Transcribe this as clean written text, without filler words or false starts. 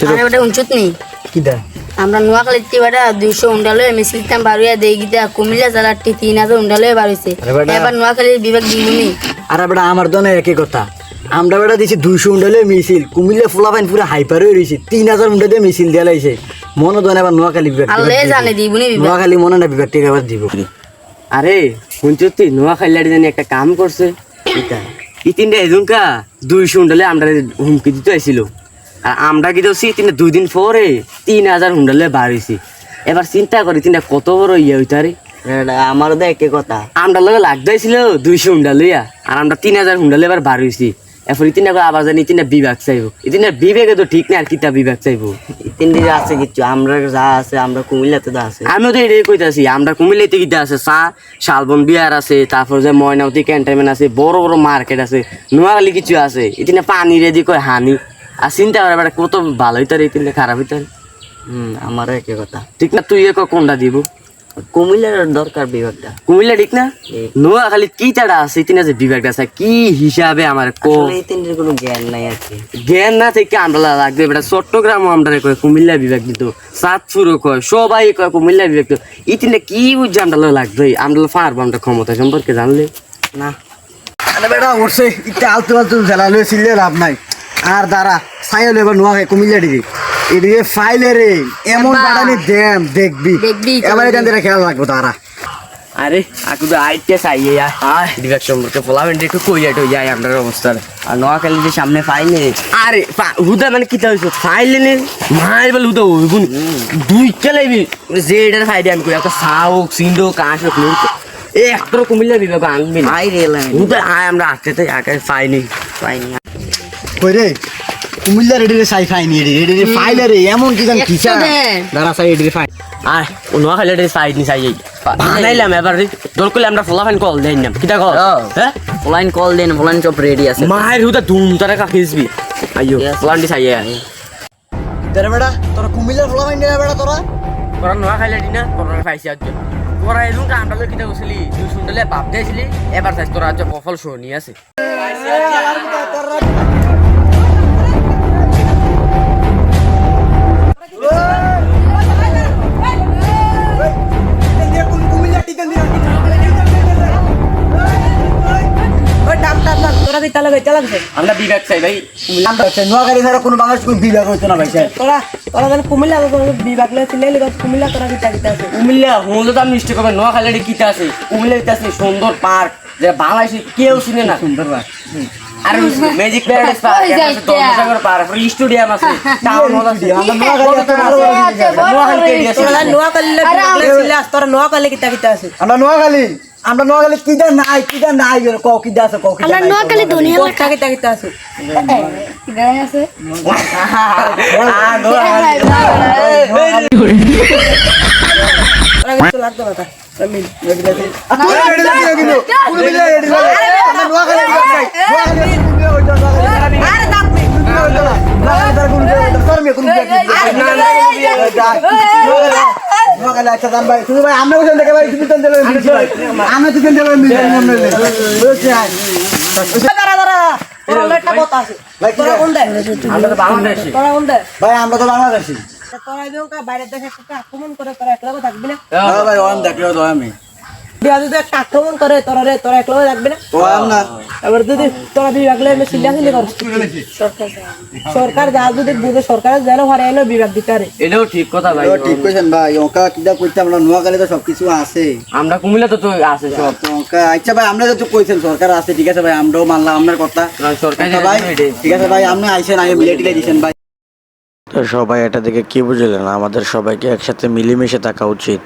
আরে বেটা উঞ্চত নি কিটা আমরা নোয়াখালীতে বেটা 200 উন্ডালে মিছিলতাম বারুয়া দেই গিতা কুমিল্লা জেলাটি 3000 উন্ডালে বাড়িছে আরে বেটা। এবার নোয়াখালীর বিভাগ দিবনি আরে বেটা আমার দনে একই কথা আমরা বেটা দিছি 200 উন্ডালে মিছিল কুমিল্লা ফুলাফাইন পুরো হাইপার হয়ে রইছে 3000 উন্ডা দিয়ে মিছিল দিয়া লাইছে মনে দনে এবার নোয়াখালী বিভাগ আল্লাহ জানে দিবনি বিভাগ নোয়াখালী মনে না বিভাগ ঠিক আবার দিব আরে শুনছি নোয়াখালী জানি একটা কাম করছে এই তিনটা এজুনকা 200 উন্ডালে আমরা হুমকি দিতে আইছিল আর আমরা কি দিছি 2 দিন পরে 3000 উন্ডালে বাড়িছি এবার চিন্তা করি তিনটা কত বড় ইয়ে হইতারে আমার তো একই কথা আমরা লগে লাগতেছিল 200 উন্ডালিয়া আর আমরা 3000 উন্ডালে এবার বাড়িছি এরপর এই তিনটা আবার জানি তিনটা বিভাগ চাইবো এই তিনটা বিভাগে তো ঠিক না আর কিতা বিভাগ চাইবো তিন দিকে আছে কিছু আমরা যা আছে আমরা কুমিল্লাতে তো আছে আমিও তো এটাই কইতাছি আমরা কুমিল্লাতে কিতা আছে শালবন বিহার আছে তারপর যে ময়নাউতি ক্যান্টনমেন্ট আছে বড় বড় মার্কেট আছে নোয়াখালী কিছু আছে এই তিনটা পানি রেডি কয় হানি আর চিন্তা করে বেটা কত ভালো হইতারে এই তিনটা খারাপ হইতারে আমারও একই কথা ঠিক না তুই কোনটা দিব কুমিল্লার দরকার বিভাগটা কুমিল্লা ঠিক না নোয়াখালী কি তারা আছে তিন যে বিভাগটা আছে কি হিসাবে আমার আসলে এই তিনটির কোনো জ্ঞান নাই আর কি জ্ঞান না থেকে আমরা লাগবে বেটা চট্টগ্রামও আমরা কয় কুমিল্লা বিভাগ দিত চাঁদপুরও কয় সবাই কয় কুমিল্লা বিভাগ দিত এই তিনটা কি বুঝছে আমরা লাগবে আমরা পারবো আমরা ক্ষমতা সম্পর্কে জানলে না আরে বেটা উঠছে ইটা আলতু আলতু জ্বালালে ছিলে লাভ নাই আর দাঁড়া সাইল এবার নোয়াখালী কুমিল্লা দিকে এদিকে ফাইলে রে এমন বাড়ানি দেম দেখবি দেখবি এবার এখান থেকে খেয়াল রাখবো তারা আরে আকু তো আইতে চাই বিভাগ সম্পর্কে পোলাবেন একটু কই আইটো যাই আপনার অবস্থার আর নোয়াখালী যে সামনে ফাইলে আরে হুদা মানে কিতা হইছো ফাইলে নে মার বল হুদা হইবুন দুই চালাইবি যে এটার ফাইদে আমি কই একটা সাউক সিন্ডো কাশ ক্লোর এ একটর কুমিল্লা বিভাগ আনবি আই রে লাই হুদা আয় আমরা আসতে তাই আগে ফাইনি কই রে কুমিল্লা রেডি রে সাই ফাইনি রেডি রে ফাইলে রে এমন কি জান কিসা দাঁড়া সাই রেডি রে ফাইন আর নোয়াখালী রে সাইড নি চাই বানাইলাম এবার দর করলে আমরা ফলাফাইন কল দেই না কিটা কল হ্যাঁ ফলাইন কল দেন ফলাইন সব রেডি আছে মায়ের হুদা ধুম তারা কা খিসবি আইয়ো ফলান দি চাই তোরা বেটা তোরা কুমিল্লার ফলাইন নে বেটা তোরা তোরা নোয়াখালী দিনা তোরা পাইছি আজ তোরা এরকম আমরা কিটা বসলি তুই শুনলে বাপ দিয়েছিলি এবার চাই তোরা আজ কফল শো নিয়ে আছে আমরা বিভাগ চাই ভাই নোয়াখালী ছাড়া কোনো বাংলাদেশ কোনো বিভাগ হইতো না ভাই কুমিল্লা হলে তো আমি নিশ্চয় করবেন নোয়াখালী কিটা আছে কুমিল্লা আছে সুন্দর পার্ক যে বাংলাদেশে কেউ শুনে না সুন্দর পার্ক আর ম্যাজিক প্যারাডাইস পার্ক আছে দমসাগর পার্ক স্টেডিয়াম আছে টাউন হল আছে আমরা নোয়াখালী কিটা নাই ক কিটা আছে ক কিটা আমরা নোয়াখালী দুনিয়া আছে আছে আচ্ছা দাম ভাই তুমি ভাই আমরা বসে দেখে ভাই তুমি তেল দেবেন আমরা তো তেল দেবেন ভাই আমরা তো বাংলাদেশি বাইরের দেশে আক্রমণ করে তোরা একলা থাকবি না ভাই ওয়ান দেখলেও তো আমি যদি একটা আক্রমণ করে তোরা একলা থাকবি না এবার যদি তোরা বিভাগ লে সিলিয়াসিলি করছিস সরকার যা যদি বুঝে সরকারের যেন হারে এলো বিভাগ দিতে পারে এটাও ঠিক কথা ভাই ঠিক কইছেন ভাই ওকা কিটা কইতে আমরা নোয়াখালী তো সবকিছু আছে আমরা কুমিল্লা তো আছে সব ওকা আচ্ছা ভাই আমরা তো কইছেন সরকার আছে ঠিক আছে ভাই আমরাও মানলাম আপনার কথা সরকার ভাই ঠিক আছে ভাই আপনি আইছেন আগে মিলিটারি দিছেন ভাই তো সবাই এটা দেখে কি বুঝলেন আমাদের সবাইকে একসাথে মিলেমিশে থাকা উচিত।